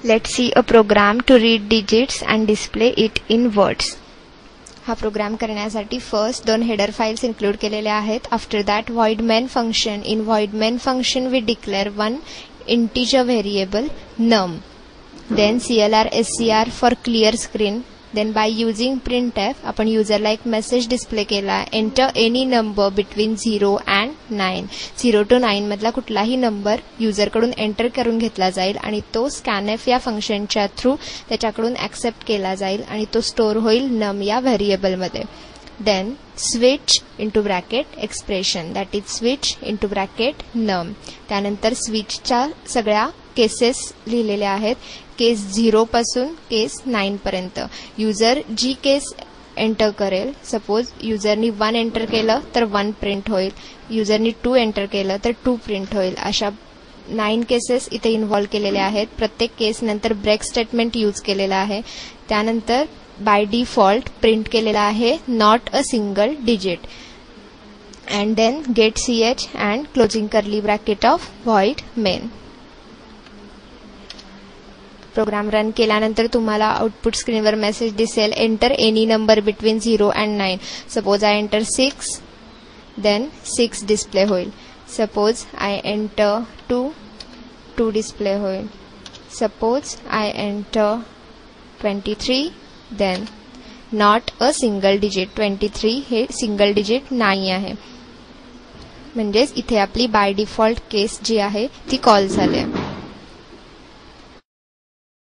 Let's see a program to read digits and display it in words. हा programme करण्यासाठी first 2 header files include केलेल्या आहेत. After that void main function. In void main function we declare one integer variable num. Then clr scr for clear screen. Then by using printf आपण युजरला एक message display केला. Enter any number between 0 and 9. 0 to 9 मधला कुठलाही number युजरकडून enter करून घेतला जाईल आणि तो scanf या फंक्शनच्या थ्रू त्याच्याकडून ऍक्सेप्ट केला जाईल आणि तो स्टोअर होईल num या व्हेरिएबलमध्ये. Then switch into bracket expression, that is switch into bracket num. त्यानंतर switchच्या सगळ्या केसेस लिहिलेल्या आहेत. केस 0 पासून केस 9 पर्यंत. युजर जी केस एंटर करेल, सपोज युजरनी 1 एंटर केलं तर 1 प्रिंट होईल, युजरनी 2 एंटर केलं तर 2 प्रिंट होईल. अशा 9 केसेस इथे इन्व्हॉल्व केलेल्या आहेत. प्रत्येक केस नंतर ब्रेक स्टेटमेंट यूज केलेलं आहे. त्यानंतर बाय डिफॉल्ट प्रिंट केलेला आहे not a single digit. And then get ch and closing curly bracket of void main. Program run केल्यानंतर तुम्हाला आउटपुट स्क्रीनवर मेसेज दिसेल enter any number between 0 and 9. Suppose I enter 6, then 6 display होईल. Suppose I enter 2 display होईल. Suppose I enter 23, then not a single digit. 23 हे single digit नाही आहे. म्हणजेच इथे आपली बाय डिफॉल्ट केस जी आहे ती कॉल झाली आहे.